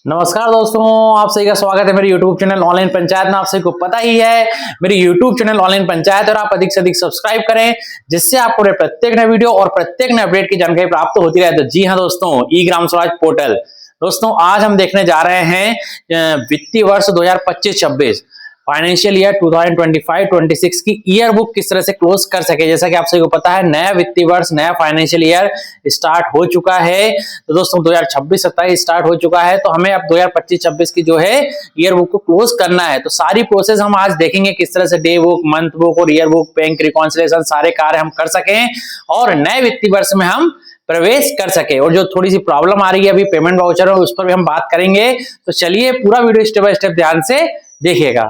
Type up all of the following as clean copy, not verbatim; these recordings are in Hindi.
नमस्कार दोस्तों, आप सभी का स्वागत है मेरे YouTube चैनल ऑनलाइन पंचायत में। आप सभी को पता ही है मेरी YouTube चैनल ऑनलाइन पंचायत, और आप अधिक से अधिक सब्सक्राइब करें जिससे आपको प्रत्येक नए वीडियो और प्रत्येक नए अपडेट की जानकारी प्राप्त होती रहे। तो जी हाँ दोस्तों, ई ग्राम स्वराज पोर्टल दोस्तों आज हम देखने जा रहे हैं वित्तीय वर्ष 2025-26 फाइनेंशियल ईयर 2025-26 की ईयर बुक किस तरह से क्लोज कर सके। जैसा कि आप सभी को पता है नया वित्तीय वर्ष, नया फाइनेंशियल ईयर स्टार्ट हो चुका है। तो दोस्तों 2026-27 स्टार्ट हो चुका है, तो हमें अब 2025-26 की जो है ईयर बुक को क्लोज करना है। तो सारी प्रोसेस हम आज देखेंगे किस तरह से डे बुक, मंथ बुक और ईयर बुक, बैंक रिकॉन्सिलेशन सारे कार्य हम कर सकें और नए वित्तीय वर्ष में हम प्रवेश कर सके। और जो थोड़ी सी प्रॉब्लम आ रही है अभी पेमेंट वाउचर में, उस पर भी हम बात करेंगे। तो चलिए पूरा वीडियो स्टेप बाय स्टेप ध्यान से देखिएगा।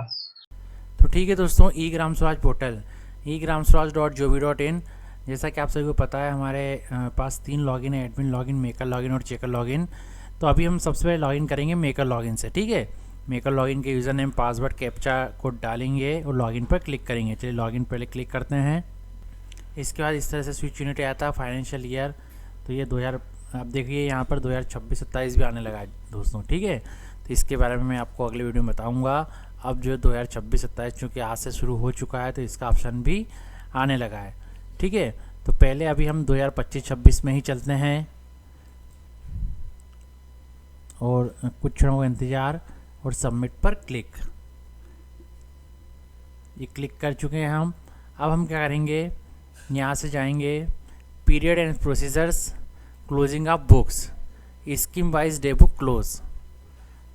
तो ठीक है दोस्तों, ई ग्राम स्वराज पोर्टल egramswaraj.gov.in, जैसा कि आप सभी को पता है हमारे पास 3 लॉगिन है, एडमिन लॉगिन, मेकर लॉगिन और चेकर लॉगिन। तो अभी हम सबसे पहले लॉगिन करेंगे मेकर लॉगिन से। ठीक है, मेकर लॉगिन के user name, password, captcha code डालेंगे और लॉगिन पर क्लिक करेंगे। चलिए लॉगिन पहले क्लिक करते हैं। इसके बाद इस तरह से स्विच यूनिट आता है फाइनेंशियल ईयर। तो ये 2000, आप देखिए यहाँ पर 2026-27 भी आने लगा है दोस्तों। ठीक है, तो इसके बारे में मैं आपको अगले वीडियो में बताऊँगा। अब जो 2026-27 चूँकि आज से शुरू हो चुका है तो इसका ऑप्शन भी आने लगा है। ठीक है, तो पहले अभी हम 2025-26 में ही चलते हैं और कुछ क्षणों का इंतज़ार और सबमिट पर क्लिक। ये क्लिक कर चुके हैं हम। अब हम क्या करेंगे, यहाँ से जाएंगे period and procedures, closing of books, scheme wise day book close.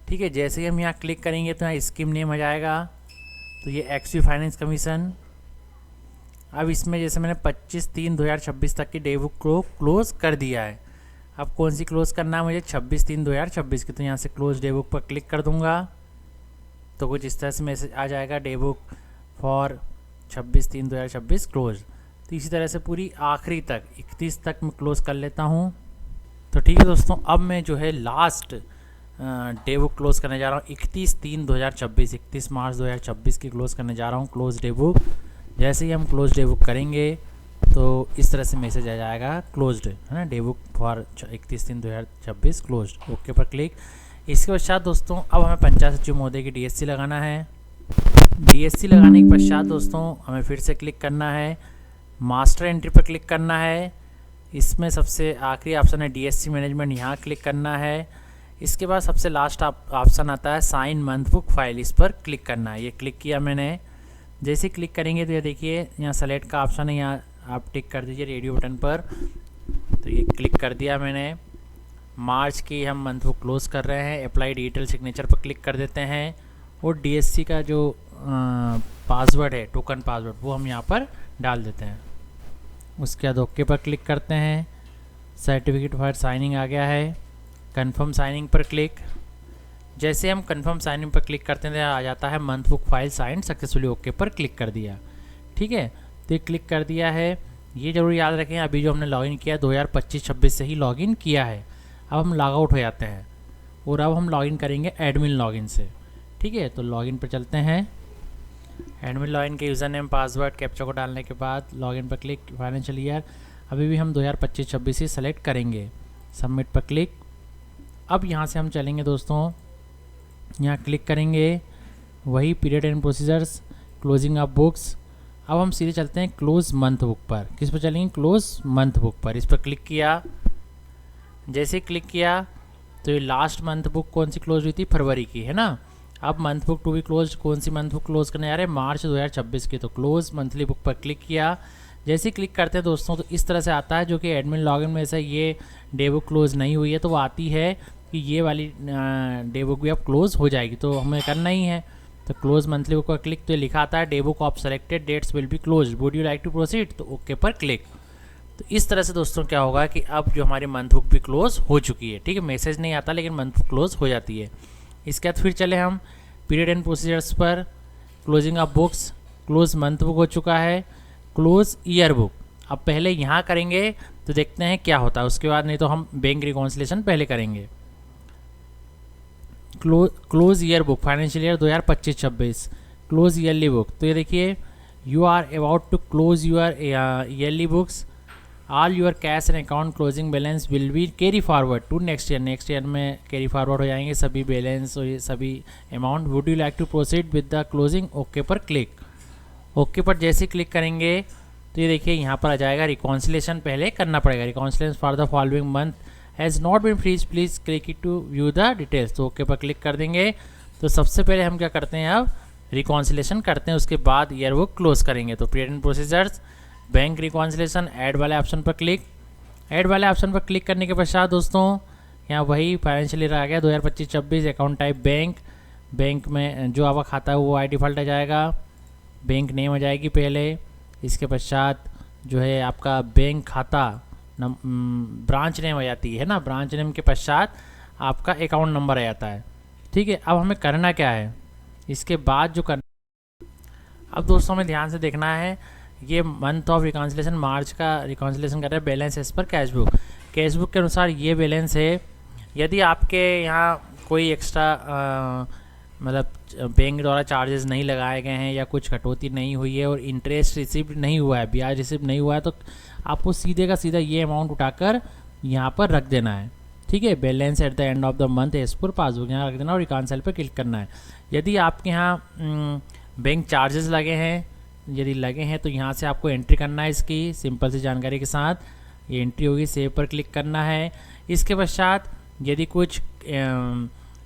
ठीक है, जैसे ही हम यहाँ क्लिक करेंगे तो यहाँ स्कीम नेम आ जाएगा। तो ये एक्सवी फाइनेंस कमीशन। अब इसमें जैसे मैंने 25/3/2026 तक की डे बुक को क्लोज़ कर दिया है। अब कौन सी क्लोज़ करना है मुझे, 26/3/2026 की। तो यहाँ से क्लोज डे बुक पर क्लिक कर दूँगा तो कुछ इस तरह से मैसेज आ जाएगा, डे बुक फॉर 26/3/2026 क्लोज। तो इसी तरह से पूरी आखिरी तक 31 तक मैं क्लोज़ कर लेता हूँ। तो ठीक है दोस्तों, अब मैं जो है लास्ट डे बुक क्लोज करने जा रहा हूँ 31/3/2026, 31 मार्च 2026 की क्लोज करने जा रहा हूँ क्लोज डे बुक। जैसे ही हम क्लोज डे बुक करेंगे तो इस तरह से मैसेज आ जाएगा, क्लोज्ड है ना, day book for 31/3/2026 closed. Okay पर क्लिक। इसके पश्चात दोस्तों अब हमें पंचायत सचिव महोदय की डीएससी लगाना है। डीएससी लगाने के पश्चात दोस्तों हमें फिर से क्लिक करना है, मास्टर एंट्री पर क्लिक करना है। इसमें सबसे आखिरी ऑप्शन है डीएससी मैनेजमेंट, यहाँ क्लिक करना है। इसके बाद सबसे लास्ट ऑप्शन आता है साइन मंथ बुक फाइल, इस पर क्लिक करना है। ये क्लिक किया मैंने। जैसे क्लिक करेंगे तो ये देखिए यहाँ सेलेक्ट का ऑप्शन है, यहाँ आप टिक कर दीजिए रेडियो बटन पर। तो ये क्लिक कर दिया मैंने। मार्च की हम मंथ बुक क्लोज कर रहे हैं। अप्लाई डिजिटल सिग्नेचर पर क्लिक कर देते हैं और डीएससी का जो पासवर्ड है, टोकन पासवर्ड, वो हम यहाँ पर डाल देते हैं। उसके बाद ओके पर क्लिक करते हैं। सर्टिफिकेट फॉर साइनिंग आ गया है। कंफर्म साइनिंग पर क्लिक। जैसे हम कंफर्म साइनिंग पर क्लिक करते हैं आ जाता है month book file signed successfully. Okay पर क्लिक कर दिया। ठीक है, तो ये क्लिक कर दिया है। ये जरूर याद रखें अभी जो हमने लॉगिन किया 2025-26 से ही लॉगिन किया है। अब हम लॉग आउट हो जाते हैं और अब हम लॉगिन करेंगे एडमिन लॉगिन से। ठीक है, तो लॉगिन पर चलते हैं। एडमिन लॉगिन के यूज़र नेम, पासवर्ड, कैप्चा को डालने के बाद लॉगिन पर क्लिक। फाइनेंशियल ईयर अभी भी हम 2025-26 ही सेलेक्ट करेंगे। सबमिट पर क्लिक। अब यहाँ से हम चलेंगे दोस्तों, यहाँ क्लिक करेंगे, वही period and procedures, closing of books. अब हम सीधे चलते हैं क्लोज मंथ बुक पर। किस पर चलेंगे, क्लोज मंथ बुक पर। इस पर क्लिक किया। जैसे क्लिक किया तो ये लास्ट मंथ बुक कौन सी क्लोज हुई थी, फरवरी की, है ना। अब month book to be close, कौन सी मंथ बुक क्लोज करने जा रहे हैं, मार्च 2026 की। तो क्लोज मंथली बुक पर क्लिक किया। जैसे ही क्लिक करते हैं दोस्तों तो इस तरह से आता है, जो कि एडमिन लॉगिन में से ये डे बुक क्लोज नहीं हुई है तो वो आती है कि ये वाली डे बुक भी अब क्लोज हो जाएगी, तो हमें करना ही है। तो क्लोज मंथली बुक पर क्लिक। तो ये लिखा आता है day book of selected dates will be close, would you like to proceed. तो ओके पर क्लिक। तो इस तरह से दोस्तों क्या होगा कि अब जो हमारी मंथ बुक भी क्लोज हो चुकी है। ठीक है, मैसेज नहीं आता लेकिन मंथ बुक क्लोज हो जाती है। इसके बाद फिर चले हम पीरियड एंड प्रोसीजर्स पर, closing of books, close month book हो चुका है, क्लोज ईयर बुक। अब पहले यहाँ करेंगे तो देखते हैं क्या होता है, उसके बाद नहीं तो हम बैंक रिकॉन्सिलेशन पहले करेंगे। Close year book financial year 2025-26, close yearly book. तो ये देखिए, you are about to close your yearly books. All your cash and account closing balance will be carry forward to next year. Next year में कैरी फॉरवर्ड हो जाएंगे सभी बैलेंस और ये सभी amount. Would you like to proceed with the closing? Okay पर क्लिक। ओके पर जैसे क्लिक करेंगे तो ये देखिए यहाँ पर आ जाएगा रिकॉन्सिलेशन पहले करना पड़ेगा। Reconciliation for the following month has not been freeze, please click it to view the details. तो ओके पर क्लिक कर देंगे। तो सबसे पहले हम क्या करते हैं, अब रिकॉन्सिलेशन करते हैं, उसके बाद ईयर वो क्लोज करेंगे। तो period and procedures, bank reconciliation, add वाले ऑप्शन पर क्लिक। ऐड वाले ऑप्शन पर क्लिक करने के पश्चात दोस्तों यहाँ वही फाइनेंशियल ईयर आ गया 2025-26, अकाउंट टाइप बैंक। बैंक में जो आपका खाता है वो आई डिफ़ॉल्ट आ जाएगा, बैंक नेम आ जाएगी पहले, इसके पश्चात जो है आपका बैंक खाता ब्रांच नेम आ जाती है ना, ब्रांच नेम के पश्चात आपका अकाउंट नंबर आ जाता है। ठीक है, अब हमें करना क्या है इसके बाद जो करना, अब दोस्तों हमें ध्यान से देखना है। ये मंथ ऑफ रिकॉन्सिलेशन मार्च का रिकॉन्सिलेशन कर रहे हैं, balance as per cash book. Cash book के अनुसार ये बैलेंस है। यदि आपके यहाँ कोई एक्स्ट्रा मतलब बैंक द्वारा चार्जेस नहीं लगाए गए हैं या कुछ कटौती नहीं हुई है और इंटरेस्ट रिसीव नहीं हुआ है, ब्याज रिसीव नहीं हुआ है, तो आपको सीधे का सीधा ये अमाउंट उठाकर यहाँ पर रख देना है। ठीक है, balance at the end of the month as per passbook यहाँ रख देना और रिकॉन्सिल पर क्लिक करना है। यदि आपके यहाँ बैंक चार्जेस लगे हैं, यदि लगे हैं तो यहाँ से आपको एंट्री करना है इसकी सिंपल सी जानकारी के साथ। ये एंट्री होगी, सेव पर क्लिक करना है। इसके पश्चात यदि कुछ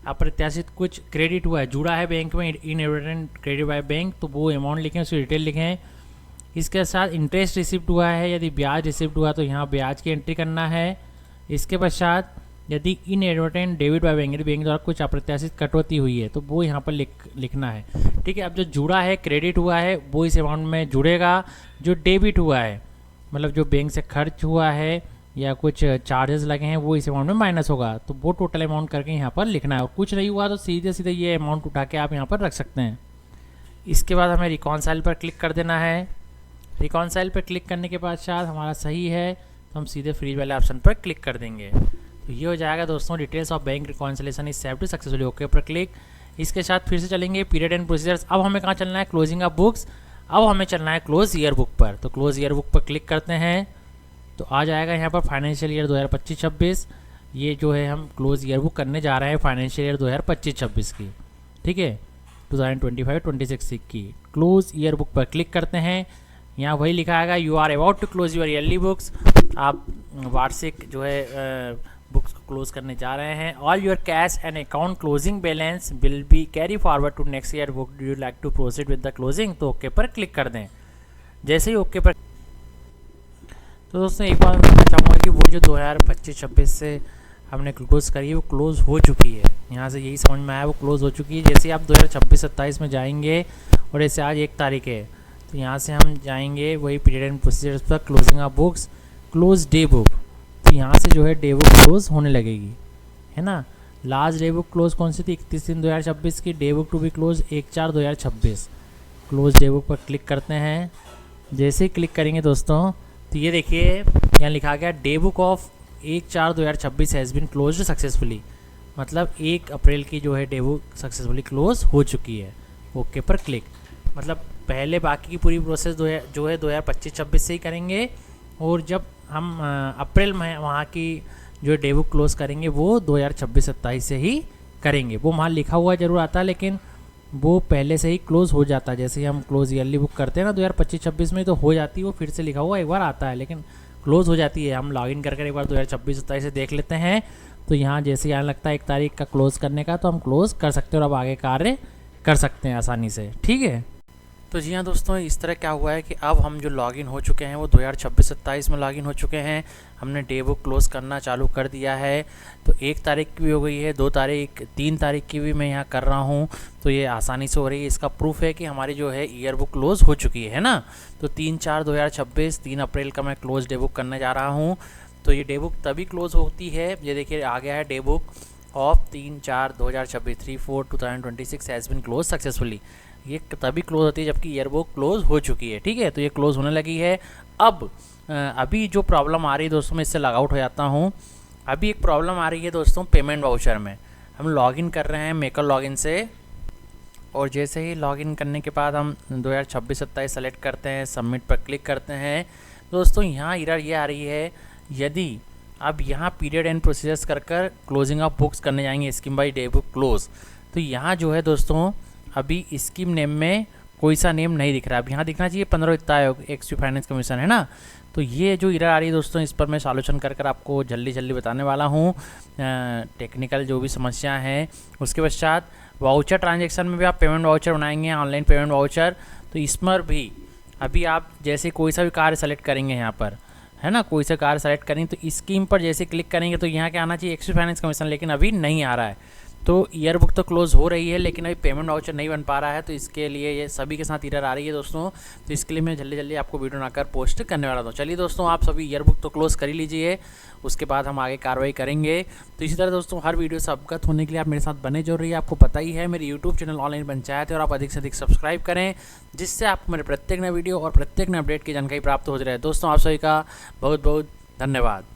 अप्रत्याशित कुछ क्रेडिट हुआ है, जुड़ा है बैंक में, इनएविडेंट क्रेडिट बाय बैंक, तो वो अमाउंट लिखें, उसकी डिटेल लिखें। इसके साथ इंटरेस्ट रिसिप्ट हुआ है, यदि ब्याज रिसिप्ट हुआ तो यहाँ ब्याज की एंट्री करना है। इसके पश्चात यदि इनएडवर्टेंट डेबिट बाय बैंक, यदि बैंक द्वारा कुछ अप्रत्याशित कटौती हुई है तो वो यहाँ पर लिखना है। ठीक है, अब जो जुड़ा है, क्रेडिट हुआ है, वो इस अमाउंट में जुड़ेगा। जो डेबिट हुआ है मतलब जो बैंक से खर्च हुआ है या कुछ चार्जेस लगे हैं, वो इस अमाउंट में माइनस होगा, तो वो टोटल अमाउंट करके यहाँ पर लिखना है। और कुछ नहीं हुआ तो सीधे सीधे ये अमाउंट उठा के आप यहाँ पर रख सकते हैं। इसके बाद हमें रिकॉन्साइल पर क्लिक कर देना है। रिकॉन्साइल पर क्लिक करने के बाद शायद हमारा सही है तो हम सीधे फ्रीज वाले ऑप्शन पर क्लिक कर देंगे। तो ये हो जाएगा दोस्तों, details of bank reconciliation is saved successfully. Okay पर क्लिक। इसके साथ फिर से चलेंगे पीरियड एंड प्रोसीजर्स। अब हमें कहाँ चलना है, क्लोजिंग ऑफ बुक्स। अब हमें चलना है क्लोज ईयर बुक पर। तो क्लोज ईयर बुक पर क्लिक करते हैं तो आ जाएगा यहाँ पर फाइनेंशियल ईयर 2025-26। ये जो है हम क्लोज ईयर बुक करने जा रहे हैं फाइनेंशियल ईयर 2025-26 की। ठीक है, 2025-26 की क्लोज ईयर बुक पर क्लिक करते हैं। यहाँ वही लिखा आएगा, you are about to close your yearly books. आप वार्षिक जो है बुक्स को क्लोज करने जा रहे हैं। All your cash and account closing balance will be carry forward to next year book, do you like to proceed with the closing? तो ओके पर क्लिक कर दें। जैसे ही ओके पर, तो दोस्तों एक बात बताना चाहूँगा कि वो जो 2025-26 से हमने क्लोज करी है वो क्लोज हो चुकी है। यहाँ से यही समझ में आया, वो क्लोज हो चुकी है। जैसे आप 2026-27 में जाएंगे और जैसे आज 1 तारीख है तो यहाँ से हम जाएंगे वही पीरियड एंड प्रोसीजर्स पर, closing of books, close day book. तो यहाँ से जो है डे बुक क्लोज होने लगेगी, है ना। लास्ट डे बुक क्लोज कौन सी थी, 31/3/2026 की। Day book to be close 1/4/2026। Close day book पर क्लिक करते हैं। जैसे ही क्लिक करेंगे दोस्तों तो ये देखिए यहाँ लिखा गया, day book of 1/4/2026 has been closed successfully. मतलब 1 अप्रैल की जो है डे बुक सक्सेसफुली क्लोज हो चुकी है। ओके पर क्लिक। मतलब पहले बाकी की पूरी प्रोसेस जो है 2025-26 से ही करेंगे, और जब हम अप्रैल में वहाँ की जो डे बुक क्लोज करेंगे वो 2026-27 से ही करेंगे। वो वहाँ लिखा हुआ जरूर आता है लेकिन वो पहले से ही क्लोज हो जाता है। जैसे हम क्लोज ईयरली बुक करते हैं ना 2025-26 में, तो हो जाती है, वो फिर से लिखा हुआ एक बार आता है लेकिन क्लोज हो जाती है। हम लॉगिन कर एक बार 2026-27 से देख लेते हैं तो यहाँ जैसे यहाँ लगता है 1 तारीख का क्लोज करने का, तो हम क्लोज कर सकते हैं और अब आगे कार्य कर सकते हैं आसानी से। ठीक है, तो जी हाँ दोस्तों, इस तरह क्या हुआ है कि अब हम जो लॉगिन हो चुके हैं वो 2026-27 में लॉगिन हो चुके हैं। हमने डे बुक क्लोज करना चालू कर दिया है। तो 1 तारीख की भी हो गई है, 2 तारीख, 3 तारीख की भी मैं यहाँ कर रहा हूँ, तो ये आसानी से हो रही है। इसका प्रूफ है कि हमारी जो है ईयर बुक क्लोज हो चुकी है ना। तो 3/4/2026, 3 अप्रैल का मैं क्लोज डे बुक करने जा रहा हूँ। तो ये डे बुक तभी क्लोज होती है, ये देखिए आ गया है day book of 3/4/2026, 3/4/2026 has been close successfully. ये तभी क्लोज होती है जबकि ईयर बुक क्लोज हो चुकी है। ठीक है, तो ये क्लोज होने लगी है। अब अभी जो प्रॉब्लम आ रही है दोस्तों, मैं इससे लॉग आउट हो जाता हूँ। अभी एक प्रॉब्लम आ रही है दोस्तों पेमेंट वाउचर में। हम लॉगिन कर रहे हैं मेकर लॉगिन से, और जैसे ही लॉगिन करने के बाद हम 2026-27 सेलेक्ट करते हैं, सबमिट पर क्लिक करते हैं, दोस्तों यहाँ एरर ये आ रही है, यदि अब यहाँ पीरियड एंड प्रोसीजर्स कर कर क्लोजिंग ऑफ बुक्स करने जाएंगे scheme by day book close, तो यहाँ जो है दोस्तों अभी स्कीम नेम में कोई सा नेम नहीं दिख रहा। अब यहाँ दिखना चाहिए 15 वित्त आयोग एक्सपी फाइनेंस कमीशन, है ना। तो ये जो एरर आ रही है दोस्तों, इस पर मैं सॉल्यूशन कर कर आपको जल्दी बताने वाला हूँ। टेक्निकल जो भी समस्या है, उसके पश्चात वाउचर ट्रांजेक्शन में भी आप पेमेंट वाउचर बनाएंगे, ऑनलाइन पेमेंट वाउचर, तो इसमें भी अभी आप जैसे कोई सा भी कार्य सेलेक्ट करेंगे यहाँ पर, है ना, कोई सा कार्य सेलेक्ट करेंगे तो स्कीम पर जैसे क्लिक करेंगे तो यहाँ क्या आना चाहिए एक्सपी फाइनेंस कमीशन, लेकिन अभी नहीं आ रहा है। तो ईयर बुक तो क्लोज हो रही है लेकिन अभी पेमेंट वाउचर नहीं बन पा रहा है, तो इसके लिए ये सभी के साथ एरर आ रही है दोस्तों। तो इसके लिए मैं जल्दी आपको वीडियो बनाकर पोस्ट करने वाला हूँ। चलिए दोस्तों, आप सभी ईयर बुक तो क्लोज कर ही लीजिए, उसके बाद हम आगे कार्रवाई करेंगे। तो इसी तरह दोस्तों हर वीडियो से अवगत होने के लिए आप मेरे साथ बने जो रही है। आपको पता ही है मेरे यूट्यूब चैनल ऑनलाइन पंचायत है, और आप अधिक से अधिक सब्सक्राइब करें, जिससे आपको मेरे प्रत्येक नए वीडियो और प्रत्येक नए अपडेट की जानकारी प्राप्त हो जाए। दोस्तों आप सभी का बहुत बहुत धन्यवाद।